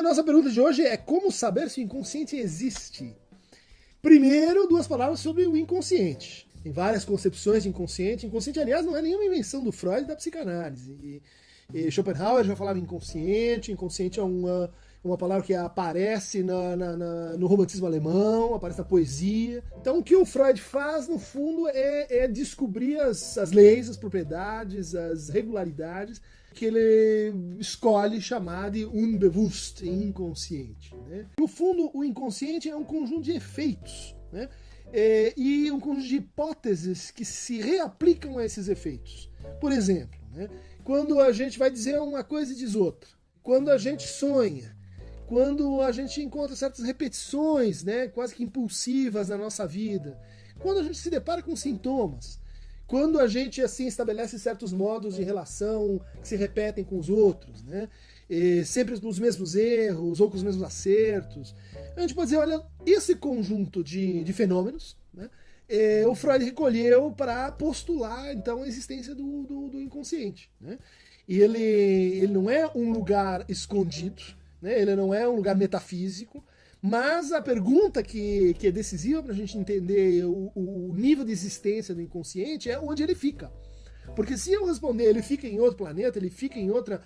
a nossa pergunta de hoje é como saber se o inconsciente existe? Primeiro, duas palavras sobre o inconsciente. Tem várias concepções de inconsciente. Inconsciente, aliás, não é nenhuma invenção do Freud e da psicanálise. E Schopenhauer já falava inconsciente. Inconsciente é uma palavra que aparece no romantismo alemão, aparece na poesia. Então, o que o Freud faz, no fundo, é descobrir as leis, as propriedades, as regularidades que ele escolhe chamar de unbewusst, inconsciente. Né? No fundo, o inconsciente é um conjunto de efeitos, né? E um conjunto de hipóteses que se reaplicam a esses efeitos. Por exemplo, né? Quando a gente vai dizer uma coisa e diz outra, quando a gente sonha, quando a gente encontra certas repetições, né, quase que impulsivas na nossa vida, quando a gente se depara com sintomas, quando a gente assim estabelece certos modos de relação que se repetem com os outros, né? Sempre com os mesmos erros ou com os mesmos acertos, a gente pode dizer, olha, esse conjunto de fenômenos, né, o Freud recolheu para postular então a existência do inconsciente, né? E ele não é um lugar escondido, né? Ele não é um lugar metafísico. Mas a pergunta que é decisiva para a gente entender o nível de existência do inconsciente é onde ele fica. Porque se eu responder ele fica em outro planeta, ele fica em outra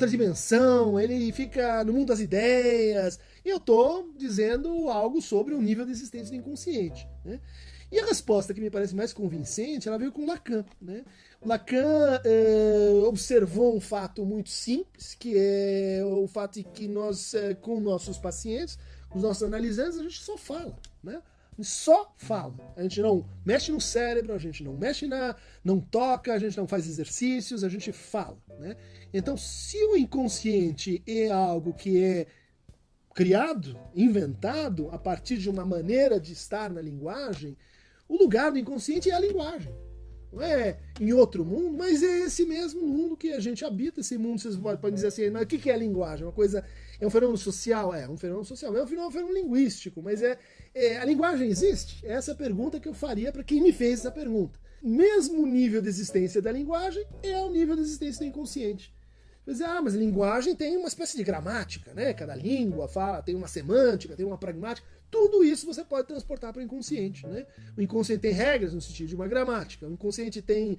dimensão, ele fica no mundo das ideias, eu estou dizendo algo sobre o nível de existência do inconsciente, né? E a resposta que me parece mais convincente, ela veio com Lacan, né? Lacan observou um fato muito simples, que é o fato de que nós, com nossos pacientes, com os nossos analisantes, a gente só fala, né? A gente só fala. A gente não mexe no cérebro, a gente não não toca, a gente não faz exercícios, a gente fala, né? Então, se o inconsciente é algo que é criado, inventado, a partir de uma maneira de estar na linguagem, o lugar do inconsciente é a linguagem. Não é em outro mundo, mas é esse mesmo mundo que a gente habita. Esse mundo, vocês podem dizer assim, mas o que é a linguagem? Uma coisa, é um fenômeno social? É um fenômeno social, é um fenômeno linguístico, mas a linguagem existe? Essa é a pergunta que eu faria para quem me fez essa pergunta. Mesmo o nível de existência da linguagem é o nível de existência do inconsciente. Mas a linguagem tem uma espécie de gramática, né? Cada língua tem uma semântica, tem uma pragmática. Tudo isso você pode transportar para o inconsciente, né? O inconsciente tem regras no sentido de uma gramática, o inconsciente tem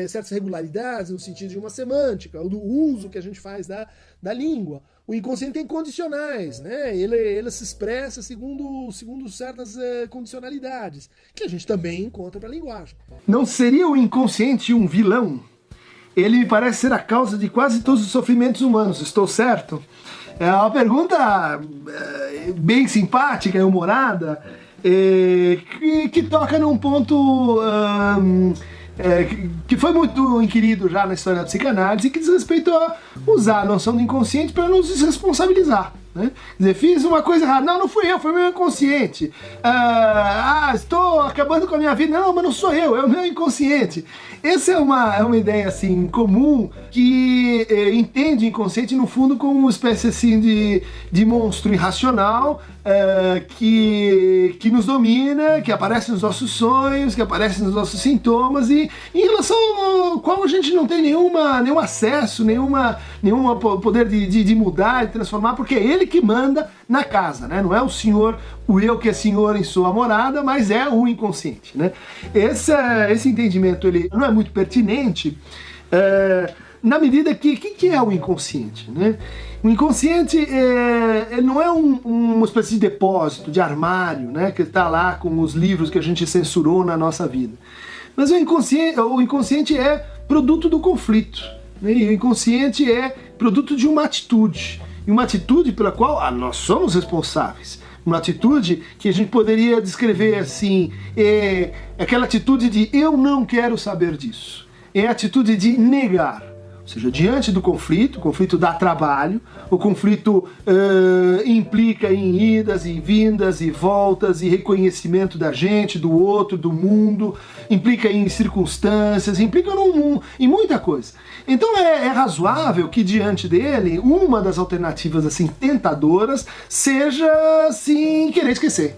certas regularidades no sentido de uma semântica, do uso que a gente faz da língua. O inconsciente tem condicionais, né? Ele se expressa segundo certas condicionalidades, que a gente também encontra para a linguagem. Não seria o inconsciente um vilão? Ele me parece ser a causa de quase todos os sofrimentos humanos, estou certo? É uma pergunta bem simpática e humorada, que toca num ponto que foi muito inquirido já na história da psicanálise, que diz respeito a usar a noção do inconsciente para nos desresponsabilizar. Né? Quer dizer, fiz uma coisa errada, não fui eu, foi o meu inconsciente. Estou acabando com a minha vida, não, mas não sou eu, é o meu inconsciente. Essa é uma ideia assim comum que entende o inconsciente no fundo como uma espécie assim de monstro irracional que nos domina, que aparece nos nossos sonhos, que aparece nos nossos sintomas e em relação ao qual a gente não tem nenhum acesso, nenhum poder de mudar, de transformar, porque é ele que manda na casa, né? Não é o eu que é senhor em sua morada, mas é o inconsciente, né? Esse entendimento ele não é muito pertinente na medida que é o inconsciente, né? O inconsciente ele não é uma espécie de depósito, de armário, né? Que está lá com os livros que a gente censurou na nossa vida. Mas o inconsciente é produto do conflito, né? E o inconsciente é produto de uma atitude. E uma atitude pela qual nós somos responsáveis. Uma atitude que a gente poderia descrever assim, aquela atitude de eu não quero saber disso. É a atitude de negar. Ou seja, diante do conflito, o conflito dá trabalho, o conflito implica em idas e vindas e voltas e reconhecimento da gente, do outro, do mundo, implica em circunstâncias, implica em muita coisa. Então é razoável que diante dele, uma das alternativas assim tentadoras seja assim, querer esquecer,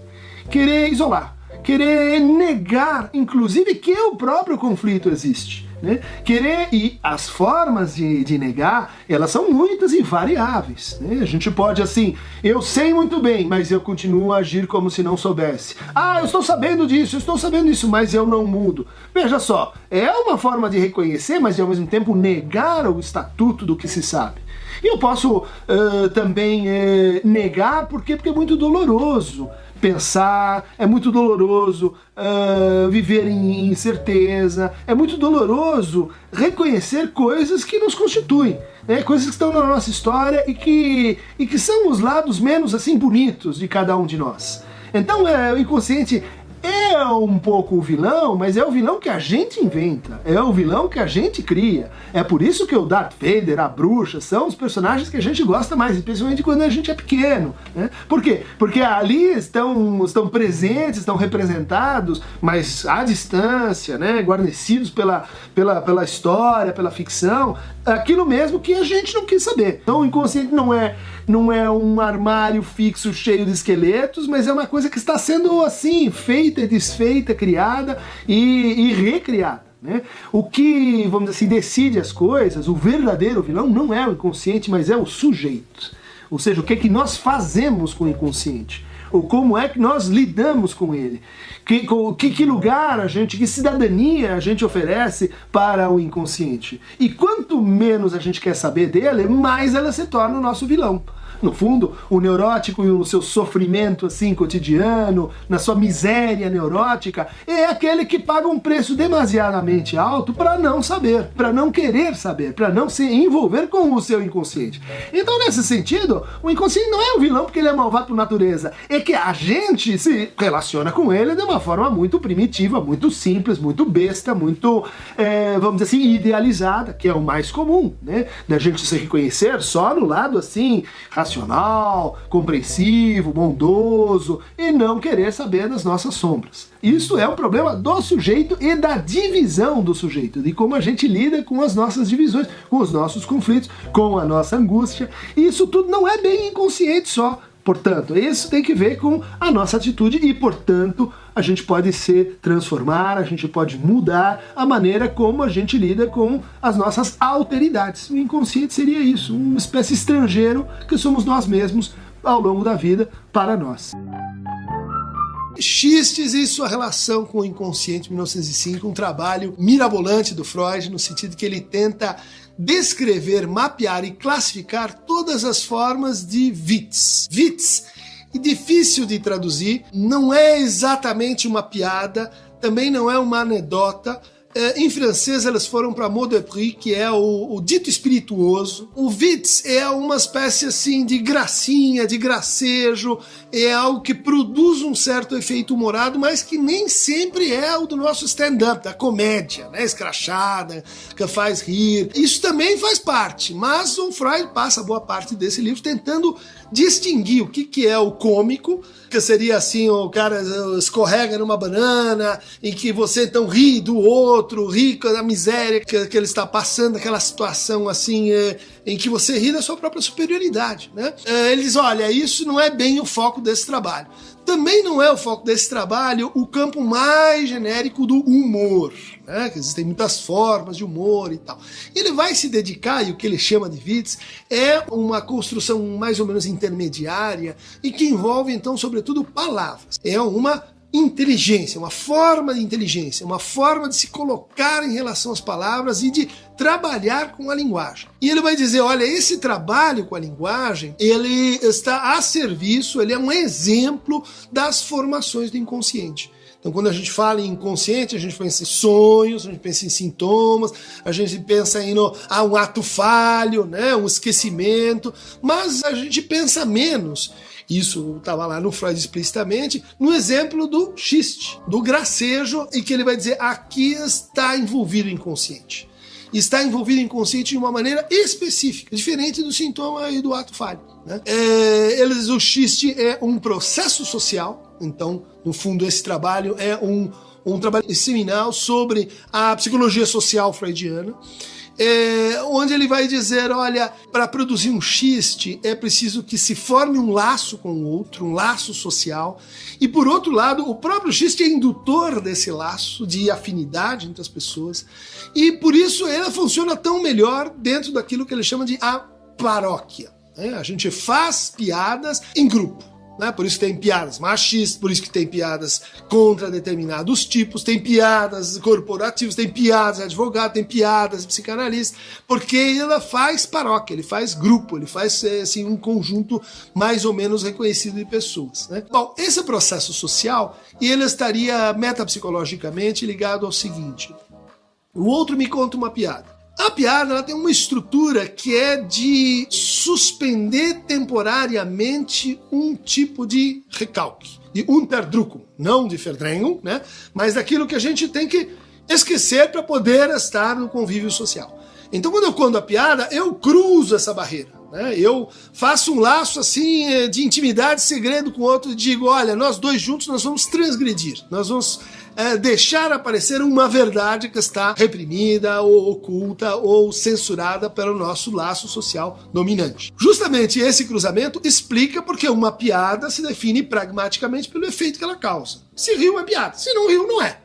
querer isolar, querer negar, inclusive, que o próprio conflito existe. né? Querer, e as formas de negar, elas são muitas e variáveis, né? A gente pode, assim, eu sei muito bem, mas eu continuo a agir como se não soubesse. Ah, eu estou sabendo disso, mas eu não mudo. Veja só, é uma forma de reconhecer, mas ao mesmo tempo negar o estatuto do que se sabe. E eu posso também negar porque é muito doloroso pensar, é muito doloroso viver em incerteza, é muito doloroso reconhecer coisas que nos constituem, né? Coisas que estão na nossa história e que são os lados menos assim bonitos de cada um de nós. Então o inconsciente é um pouco o vilão, mas é o vilão que a gente inventa, é o vilão que a gente cria. É por isso que o Darth Vader, a bruxa, são os personagens que a gente gosta mais, especialmente quando a gente é pequeno, né? Por quê? Porque ali estão presentes, estão representados, mas à distância, né? Guarnecidos pela história, pela ficção, aquilo mesmo que a gente não quis saber. Então o inconsciente não é um armário fixo cheio de esqueletos, mas é uma coisa que está sendo assim, feita, desfeita, criada e recriada, né? O que, vamos dizer assim, decide as coisas, o verdadeiro vilão não é o inconsciente, mas é o sujeito. Ou seja, o que é que nós fazemos com o inconsciente? Ou como é que nós lidamos com ele? Que lugar que cidadania a gente oferece para o inconsciente? E quanto menos a gente quer saber dele, mais ela se torna o nosso vilão. No fundo, o neurótico e o seu sofrimento assim cotidiano, na sua miséria neurótica, é aquele que paga um preço demasiadamente alto para não saber, para não querer saber, para não se envolver com o seu inconsciente. Então, nesse sentido, o inconsciente não é um vilão porque ele é malvado por natureza, é que a gente se relaciona com ele de uma forma muito primitiva, muito simples, muito besta, muito, vamos dizer assim, idealizada, que é o mais comum, né? Da gente se reconhecer só no lado assim, racional, compreensivo, bondoso e não querer saber das nossas sombras. Isso é um problema do sujeito e da divisão do sujeito, de como a gente lida com as nossas divisões, com os nossos conflitos, com a nossa angústia. E isso tudo não é bem inconsciente só. Portanto, isso tem que ver com a nossa atitude e, portanto, a gente pode se transformar, a gente pode mudar a maneira como a gente lida com as nossas alteridades. O inconsciente seria isso, uma espécie estrangeiro que somos nós mesmos ao longo da vida para nós. Xistes e sua relação com o inconsciente, 1905, um trabalho mirabolante do Freud, no sentido que ele tenta descrever, mapear e classificar todas as formas de Witz. Witz, difícil de traduzir, não é exatamente uma piada, também não é uma anedota. Em francês elas foram para mot de prix, que é o dito espirituoso. O Witz é uma espécie assim de gracinha, de gracejo, é algo que produz um certo efeito humorado, mas que nem sempre é o do nosso stand-up, da comédia, né, escrachada, que faz rir. Isso também faz parte, mas o Freud passa boa parte desse livro tentando distinguir o que é o cômico, que seria assim, o cara escorrega numa banana, em que você então ri do outro, ri da miséria que ele está passando, aquela situação assim, em que você ri da sua própria superioridade, né? Ele diz, olha, isso não é bem o foco desse trabalho. Também não é o foco desse trabalho o campo mais genérico do humor, né? Que existem muitas formas de humor e tal. Ele vai se dedicar, e o que ele chama de Witz, é uma construção mais ou menos intermediária e que envolve, então, sobretudo, palavras. É uma inteligência, uma forma de inteligência, uma forma de se colocar em relação às palavras e de trabalhar com a linguagem. E ele vai dizer, olha, esse trabalho com a linguagem, ele está a serviço, ele é um exemplo das formações do inconsciente. Então, quando a gente fala em inconsciente, a gente pensa em sonhos, a gente pensa em sintomas, a gente pensa em um ato falho, né, um esquecimento, mas a gente pensa menos. Isso estava lá no Freud explicitamente, no exemplo do xiste, do gracejo, e que ele vai dizer, aqui está envolvido o inconsciente. Está envolvido o inconsciente de uma maneira específica, diferente do sintoma e do ato falho, né? O xiste é um processo social, então, no fundo, esse trabalho é um trabalho seminal sobre a psicologia social freudiana. onde ele vai dizer, olha, para produzir um xiste é preciso que se forme um laço com o outro, um laço social, e por outro lado, o próprio xiste é indutor desse laço de afinidade entre as pessoas, e por isso ele funciona tão melhor dentro daquilo que ele chama de a paróquia. A gente faz piadas em grupo. Né? Por isso tem piadas machistas, por isso que tem piadas contra determinados tipos, tem piadas corporativas, tem piadas de advogado, tem piadas de psicanalista, porque ele faz paróquia, ele faz grupo, ele faz assim, um conjunto mais ou menos reconhecido de pessoas. Né? Bom, esse processo social, ele estaria metapsicologicamente ligado ao seguinte: o outro me conta uma piada. A piada ela tem uma estrutura que é de suspender temporariamente um tipo de recalque, de Unterdrückung, não de Verdrängung, né? Mas daquilo que a gente tem que esquecer para poder estar no convívio social. Então, quando eu conto a piada, eu cruzo essa barreira. Né? Eu faço um laço assim de intimidade, segredo com o outro e digo, olha, nós dois juntos nós vamos transgredir, nós vamos deixar aparecer uma verdade que está reprimida ou oculta ou censurada pelo nosso laço social dominante. Justamente esse cruzamento explica porque uma piada se define pragmaticamente pelo efeito que ela causa. Se riu é piada, se não riu não é.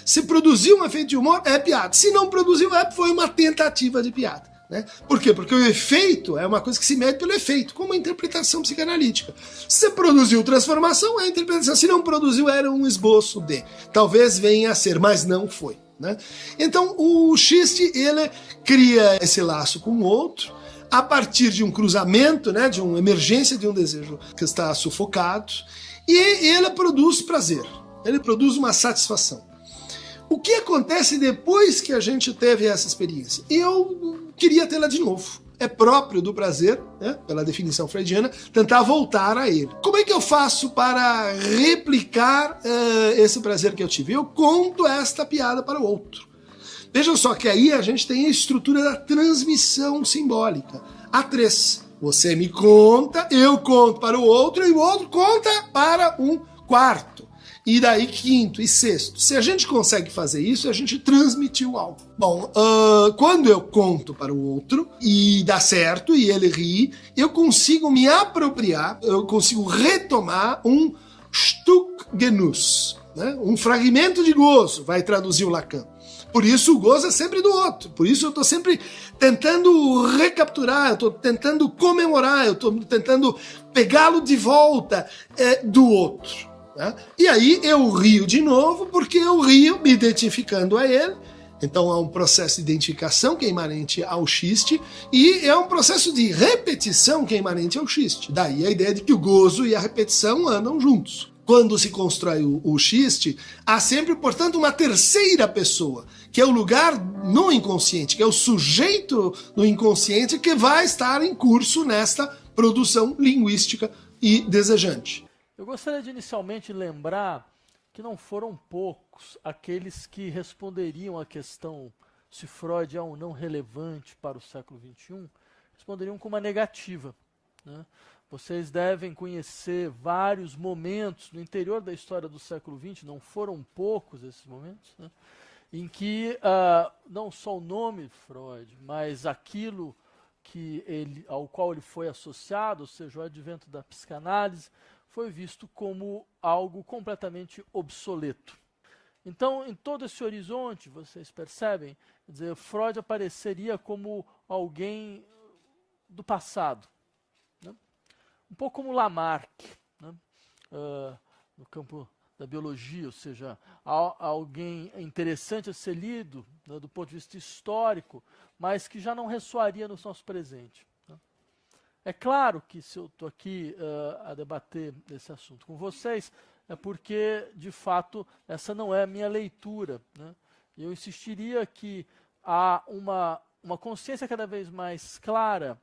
Se produziu um efeito de humor é piada, se não produziu foi uma tentativa de piada. Né? Por quê? Porque o efeito é uma coisa que se mede pelo efeito, como a interpretação psicanalítica. Se produziu transformação, é a interpretação. Se não produziu, era um esboço de. Talvez venha a ser, mas não foi. Né? Então, o xiste, ele cria esse laço com o outro, a partir de um cruzamento, né, de uma emergência de um desejo que está sufocado, e ele produz prazer, ele produz uma satisfação. O que acontece depois que a gente teve essa experiência? Eu queria tê-la de novo. É próprio do prazer, né, pela definição freudiana, tentar voltar a ele. Como é que eu faço para replicar esse prazer que eu tive? Eu conto esta piada para o outro. Vejam só que aí a gente tem a estrutura da transmissão simbólica. Há três. Você me conta, eu conto para o outro e o outro conta para um quarto. E daí quinto e sexto. Se a gente consegue fazer isso, a gente transmitiu algo. Bom, quando eu conto para o outro e dá certo e ele ri, eu consigo me apropriar, eu consigo retomar um Stück Genuss, né? Um fragmento de gozo, vai traduzir o Lacan. Por isso o gozo é sempre do outro. Por isso eu estou sempre tentando recapturar, eu estou tentando comemorar, eu estou tentando pegá-lo de volta do outro. E aí eu rio de novo, porque eu rio me identificando a ele. Então há um processo de identificação que é imanente ao xiste e é um processo de repetição que é imanente ao xiste. Daí a ideia de que o gozo e a repetição andam juntos. Quando se constrói o xiste, há sempre, portanto, uma terceira pessoa, que é o lugar no inconsciente, que é o sujeito no inconsciente que vai estar em curso nesta produção linguística e desejante. Eu gostaria de inicialmente lembrar que não foram poucos aqueles que responderiam à questão se Freud é ou não relevante para o século XXI, responderiam com uma negativa. Né? Vocês devem conhecer vários momentos no interior da história do século XX, não foram poucos esses momentos, né? Em que não só o nome Freud, mas aquilo ao qual ele foi associado, ou seja, o advento da psicanálise, foi visto como algo completamente obsoleto. Então, em todo esse horizonte, vocês percebem, quer dizer, Freud apareceria como alguém do passado, né? Um pouco como Lamarck, né? No campo da biologia, ou seja, alguém interessante a ser lido, né, do ponto de vista histórico, mas que já não ressoaria no nosso presente. É claro que se eu estou aqui a debater esse assunto com vocês, é porque, de fato, essa não é a minha leitura. Né? Eu insistiria que há uma consciência cada vez mais clara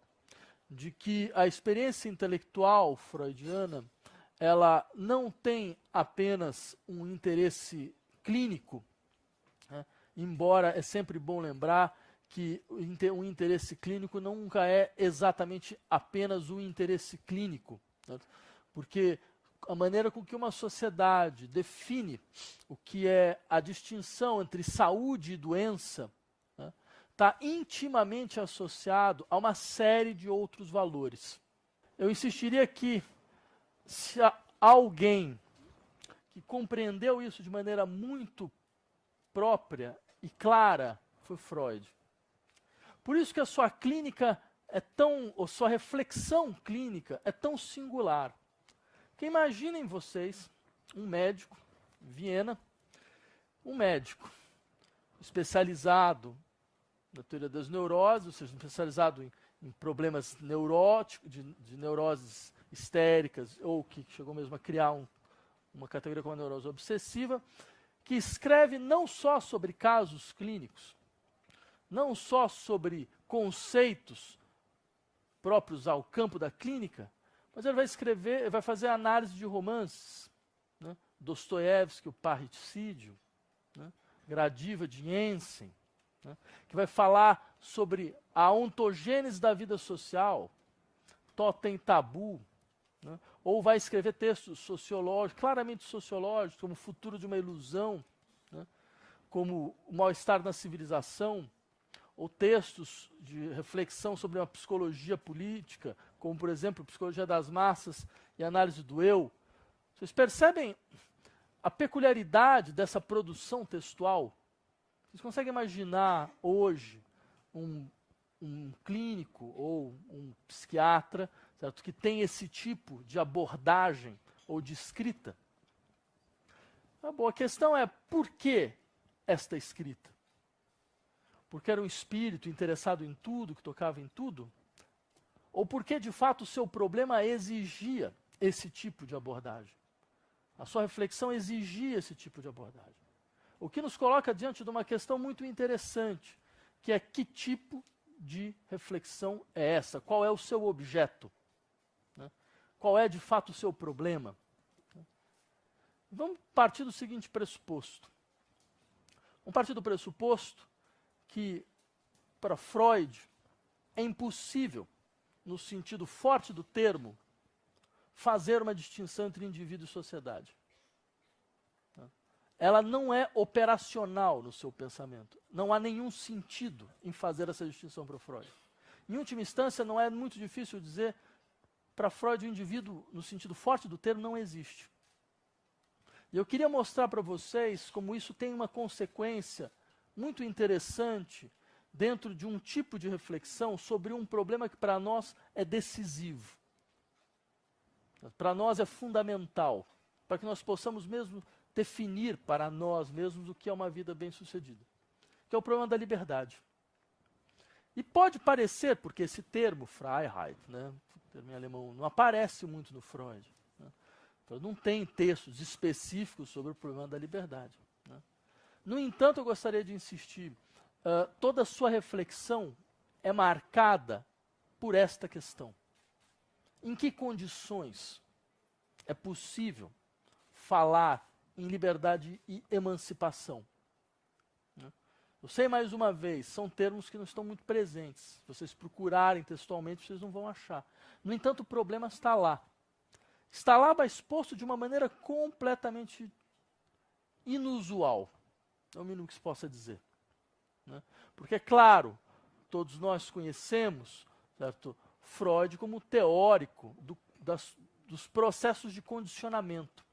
de que a experiência intelectual freudiana ela não tem apenas um interesse clínico, né? Embora é sempre bom lembrar que o interesse clínico nunca é exatamente apenas um interesse clínico, né? Porque a maneira com que uma sociedade define o que é a distinção entre saúde e doença, né, está intimamente associado a uma série de outros valores. Eu insistiria que, se alguém que compreendeu isso de maneira muito própria e clara, foi Freud. Por isso que a sua clínica ou sua reflexão clínica é tão singular. Porque imaginem vocês, um médico, em Viena, um médico especializado na teoria das neuroses, ou seja, especializado em problemas neuróticos, de neuroses histéricas, ou que chegou mesmo a criar uma categoria como a neurose obsessiva, que escreve não só sobre casos clínicos, não só sobre conceitos próprios ao campo da clínica, mas ele vai escrever, vai fazer análise de romances, né? Dostoiévski, o Parricídio, né? Gradiva de Jensen, né? Que vai falar sobre a ontogênese da vida social, totem tabu, né? Ou vai escrever textos sociológicos, claramente sociológicos, como O Futuro de uma Ilusão, né? Como O Mal-Estar na Civilização, ou textos de reflexão sobre uma psicologia política, como, por exemplo, Psicologia das Massas e Análise do Eu. Vocês percebem a peculiaridade dessa produção textual? Vocês conseguem imaginar hoje um clínico ou um psiquiatra, certo, que tem esse tipo de abordagem ou de escrita? A boa questão é, por que esta escrita? Porque era um espírito interessado em tudo, que tocava em tudo? Ou porque, de fato, o seu problema exigia esse tipo de abordagem? A sua reflexão exigia esse tipo de abordagem. O que nos coloca diante de uma questão muito interessante, que é que tipo de reflexão é essa? Qual é o seu objeto? Né? Qual é, de fato, o seu problema? Vamos partir do seguinte pressuposto. Vamos partir do pressuposto que, para Freud, é impossível, no sentido forte do termo, fazer uma distinção entre indivíduo e sociedade. Ela não é operacional no seu pensamento. Não há nenhum sentido em fazer essa distinção para Freud. Em última instância, não é muito difícil dizer, para Freud, o indivíduo, no sentido forte do termo, não existe. E eu queria mostrar para vocês como isso tem uma consequência muito interessante dentro de um tipo de reflexão sobre um problema que para nós é decisivo. Para nós é fundamental, para que nós possamos mesmo definir para nós mesmos o que é uma vida bem-sucedida, que é o problema da liberdade. E pode parecer, porque esse termo, Freiheit, né, o termo em alemão, não aparece muito no Freud. Né, então não tem textos específicos sobre o problema da liberdade. Né. No entanto, eu gostaria de insistir, toda a sua reflexão é marcada por esta questão. Em que condições é possível falar em liberdade e emancipação? Eu sei, mais uma vez, são termos que não estão muito presentes. Se vocês procurarem textualmente, vocês não vão achar. No entanto, o problema está lá. Está lá, mas exposto de uma maneira completamente inusual. É o mínimo que se possa dizer. Né? Porque, é claro, todos nós conhecemos, certo, Freud como teórico dos processos de condicionamento.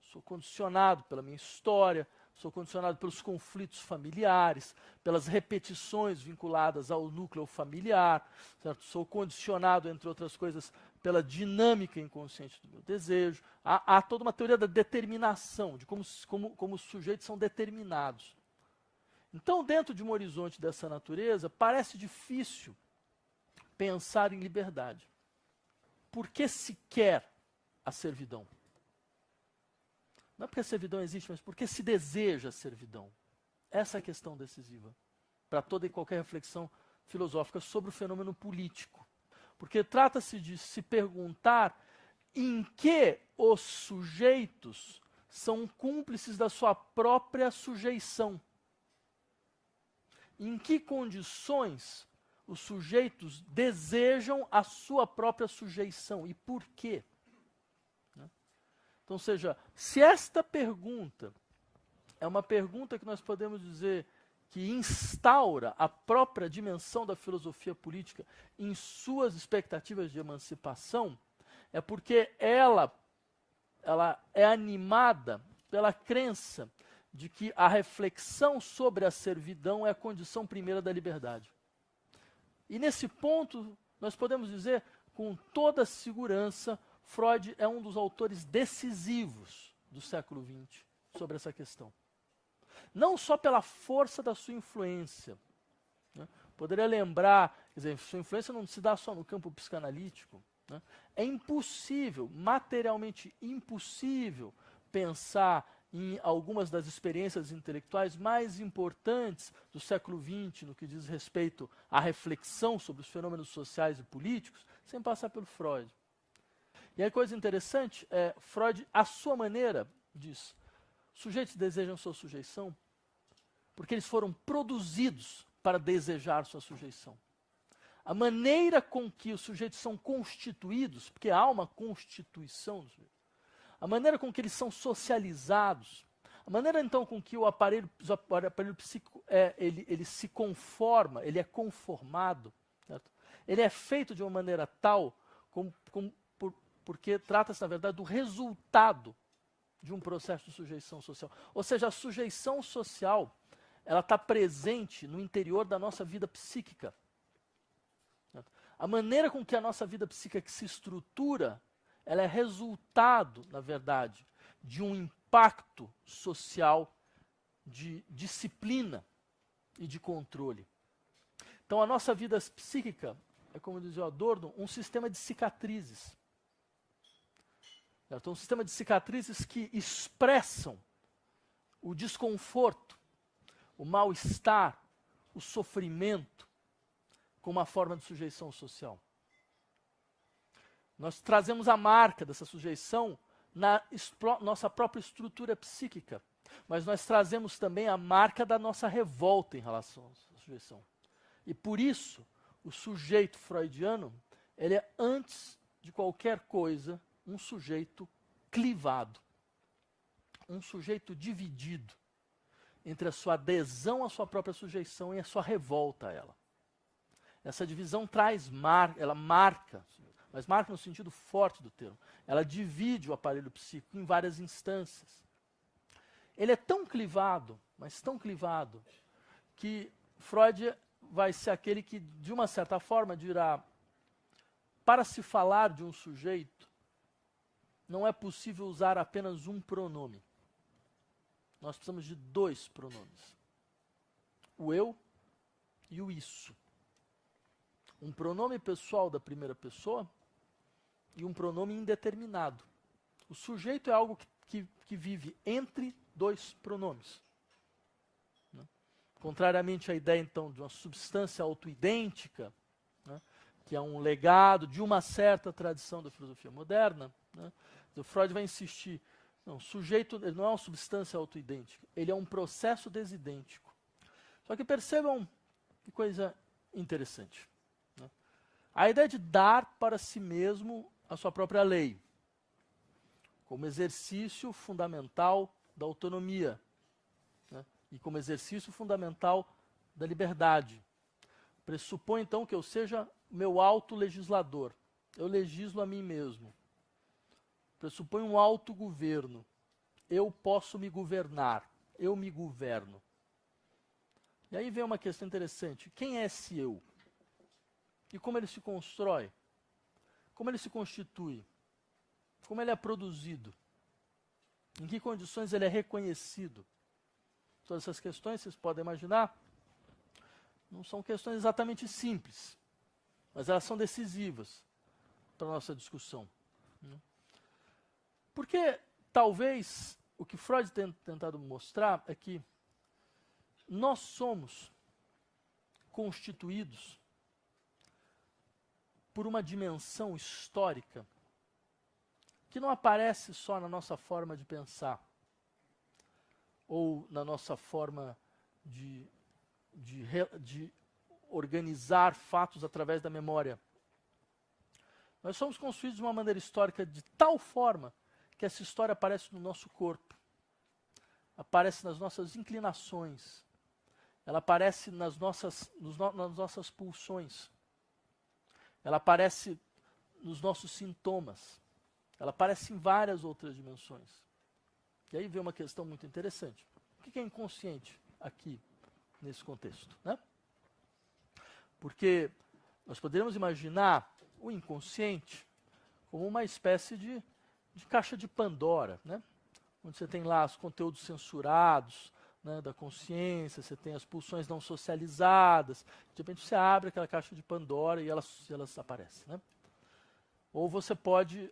Sou condicionado pela minha história, sou condicionado pelos conflitos familiares, pelas repetições vinculadas ao núcleo familiar, certo? Sou condicionado, entre outras coisas, pela dinâmica inconsciente do meu desejo. Há toda uma teoria da determinação, de como os sujeitos são determinados. Então, dentro de um horizonte dessa natureza, parece difícil pensar em liberdade. Por que se quer a servidão? Não é porque a servidão existe, mas porque se deseja a servidão. Essa é a questão decisiva para toda e qualquer reflexão filosófica sobre o fenômeno político. Porque trata-se de se perguntar em que os sujeitos são cúmplices da sua própria sujeição. Em que condições os sujeitos desejam a sua própria sujeição e por quê? Então, seja, se esta pergunta é uma pergunta que nós podemos dizer que instaura a própria dimensão da filosofia política em suas expectativas de emancipação, é porque ela é animada pela crença de que a reflexão sobre a servidão é a condição primeira da liberdade. E nesse ponto, nós podemos dizer com toda segurança, Freud é um dos autores decisivos do século XX sobre essa questão. Não só pela força da sua influência. Né? Poderia lembrar, quer dizer, sua influência não se dá só no campo psicanalítico. Né? É impossível, materialmente impossível, pensar em algumas das experiências intelectuais mais importantes do século XX, no que diz respeito à reflexão sobre os fenômenos sociais e políticos, sem passar pelo Freud. E aí, coisa interessante, Freud, à sua maneira, diz: sujeitos desejam sua sujeição porque eles foram produzidos para desejar sua sujeição. A maneira com que os sujeitos são constituídos, porque há uma constituição do sujeito, a maneira com que eles são socializados, a maneira então com que o aparelho psíquico ele se conforma, ele é conformado, certo? Ele é feito de uma maneira tal porque trata-se, na verdade, do resultado de um processo de sujeição social. Ou seja, a sujeição social, ela está presente no interior da nossa vida psíquica. A maneira com que a nossa vida psíquica se estrutura, ela é resultado, na verdade, de um impacto social de disciplina e de controle. Então, a nossa vida psíquica é, como dizia Adorno, um sistema de cicatrizes. Então, um sistema de cicatrizes que expressam o desconforto, o mal-estar, o sofrimento, como uma forma de sujeição social. Nós trazemos a marca dessa sujeição na nossa própria estrutura psíquica, mas nós trazemos também a marca da nossa revolta em relação à sujeição. E por isso, o sujeito freudiano, ele é, antes de qualquer coisa, um sujeito clivado, um sujeito dividido entre a sua adesão à sua própria sujeição e a sua revolta a ela. Essa divisão ela marca, mas marca no sentido forte do termo. Ela divide o aparelho psíquico em várias instâncias. Ele é tão clivado, mas tão clivado, que Freud vai ser aquele que, de uma certa forma, dirá: para se falar de um sujeito, não é possível usar apenas um pronome. Nós precisamos de dois pronomes: o eu e o isso. Um pronome pessoal da primeira pessoa e um pronome indeterminado. O sujeito é algo que vive entre dois pronomes. Né? Contrariamente à ideia, então, de uma substância autoidêntica, né, que é um legado de uma certa tradição da filosofia moderna, né, o Freud vai insistir: não, o sujeito ele não é uma substância autoidêntica, ele é um processo desidêntico. Só que percebam que coisa interessante. Né? A ideia de dar para si mesmo a sua própria lei, como exercício fundamental da autonomia, né? E como exercício fundamental da liberdade. Pressupõe, então, que eu seja meu autolegislador. Eu legislo a mim mesmo. Pressupõe um autogoverno. Eu posso me governar. Eu me governo. E aí vem uma questão interessante. Quem é esse eu? E como ele se constrói? Como ele se constitui? Como ele é produzido? Em que condições ele é reconhecido? Todas essas questões, vocês podem imaginar, não são questões exatamente simples, mas elas são decisivas para a nossa discussão. Porque talvez o que Freud tem tentado mostrar é que nós somos constituídos por uma dimensão histórica que não aparece só na nossa forma de pensar ou na nossa forma de organizar fatos através da memória. Nós somos construídos de uma maneira histórica de tal forma que essa história aparece no nosso corpo, aparece nas nossas inclinações, ela aparece nas nossas pulsões, ela aparece nos nossos sintomas, ela aparece em várias outras dimensões. E aí vem uma questão muito interessante. O que é inconsciente aqui, nesse contexto, né? Porque nós poderíamos imaginar o inconsciente como uma espécie de caixa de Pandora, né? Onde você tem lá os conteúdos censurados, né, da consciência, você tem as pulsões não socializadas, de repente você abre aquela caixa de Pandora e elas aparecem, né? Ou você pode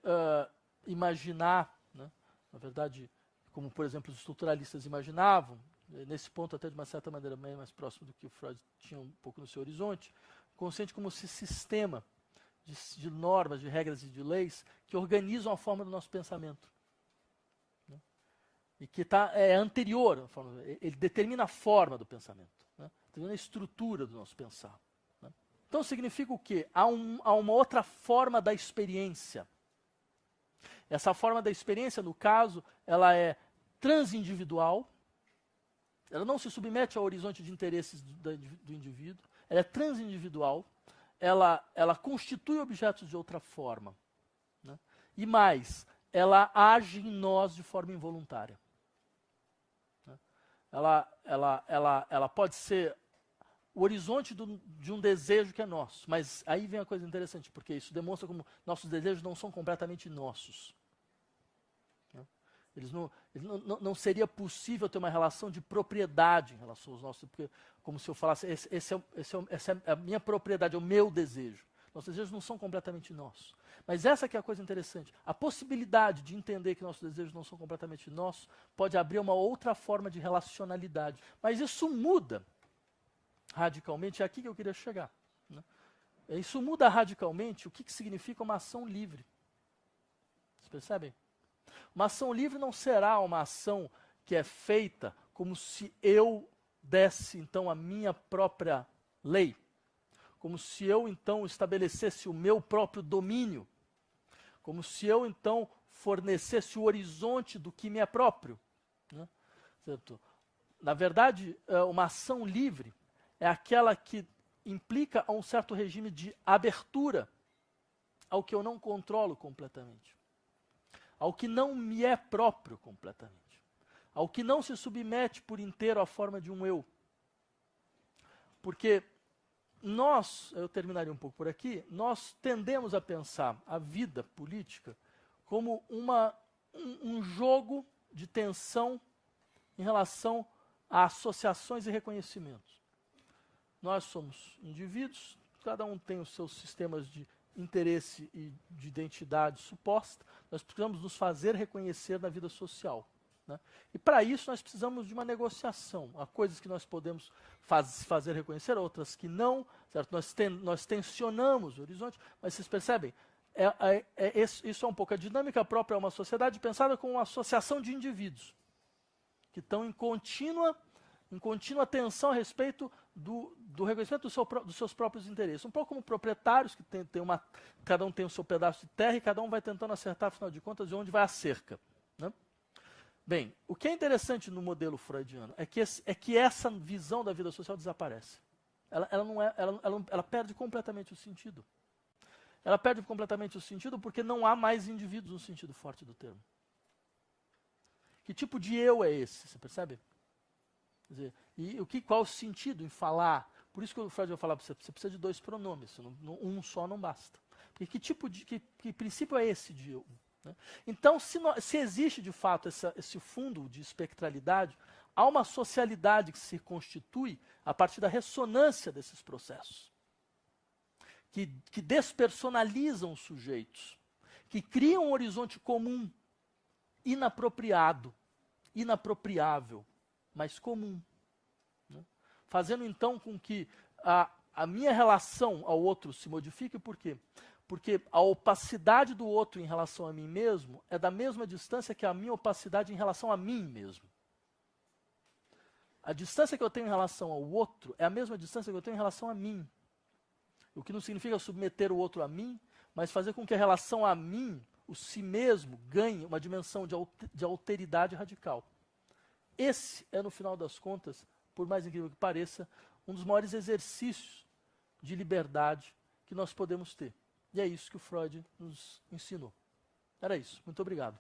imaginar, né, na verdade, como por exemplo os estruturalistas imaginavam, nesse ponto até de uma certa maneira mais próximo do que o Freud tinha um pouco no seu horizonte, o consciente como esse sistema de normas, de regras e de leis que organizam a forma do nosso pensamento. E que é anterior, ele determina a forma do pensamento, né? Determina a estrutura do nosso pensar. Né? Então significa o quê? Há uma outra forma da experiência. Essa forma da experiência, no caso, ela é transindividual, ela não se submete ao horizonte de interesses do indivíduo, ela é transindividual, ela constitui objetos de outra forma. Né? E mais, ela age em nós de forma involuntária. Ela pode ser o horizonte de um desejo que é nosso. Mas aí vem a coisa interessante, porque isso demonstra como nossos desejos não são completamente nossos. Não seria possível ter uma relação de propriedade em relação aos nossos, porque, como se eu falasse, essa é a minha propriedade, é o meu desejo. Nossos desejos não são completamente nossos. Mas essa que é a coisa interessante. A possibilidade de entender que nossos desejos não são completamente nossos pode abrir uma outra forma de relacionalidade. Mas isso muda radicalmente, é aqui que eu queria chegar. Né? Isso muda radicalmente o que significa uma ação livre. Vocês percebem? Uma ação livre não será uma ação que é feita como se eu desse, então, a minha própria lei. Como se eu, então, estabelecesse o meu próprio domínio. Como se eu, então, fornecesse o horizonte do que me é próprio. Né? Certo? Na verdade, uma ação livre é aquela que implica um certo regime de abertura ao que eu não controlo completamente. Ao que não me é próprio completamente. Ao que não se submete por inteiro à forma de um eu. Porque eu terminaria um pouco por aqui, nós tendemos a pensar a vida política como um jogo de tensão em relação a associações e reconhecimentos. Nós somos indivíduos, cada um tem os seus sistemas de interesse e de identidade suposta, nós precisamos nos fazer reconhecer na vida social. Né? E para isso nós precisamos de uma negociação. Há coisas que nós podemos fazer reconhecer, outras que não. Certo? Nós tensionamos o horizonte, mas vocês percebem? Isso é um pouco a dinâmica própria a uma sociedade pensada como uma associação de indivíduos que estão em contínua tensão a respeito do reconhecimento dos seus próprios interesses. Um pouco como proprietários, que cada um tem o seu pedaço de terra e cada um vai tentando acertar, afinal de contas, de onde vai a cerca. Né? Bem, o que é interessante no modelo freudiano é que essa visão da vida social desaparece. Ela perde completamente o sentido. Ela perde completamente o sentido porque não há mais indivíduos no sentido forte do termo. Que tipo de eu é esse? Você percebe? Quer dizer, qual o sentido em falar? Por isso que o Freud vai falar para você precisa de dois pronomes, um só não basta. Porque que princípio é esse de eu? Né? Então, se existe de fato esse fundo de espectralidade, há uma socialidade que se constitui a partir da ressonância desses processos, que despersonalizam os sujeitos, que criam um horizonte comum, inapropriado, inapropriável, mas comum. Né? Fazendo então com que a minha relação ao outro se modifique, por quê? Porque a opacidade do outro em relação a mim mesmo é da mesma distância que a minha opacidade em relação a mim mesmo. A distância que eu tenho em relação ao outro é a mesma distância que eu tenho em relação a mim. O que não significa submeter o outro a mim, mas fazer com que a relação a mim, o si mesmo, ganhe uma dimensão de alteridade radical. Esse é, no final das contas, por mais incrível que pareça, um dos maiores exercícios de liberdade que nós podemos ter. E é isso que o Freud nos ensinou. Era isso. Muito obrigado.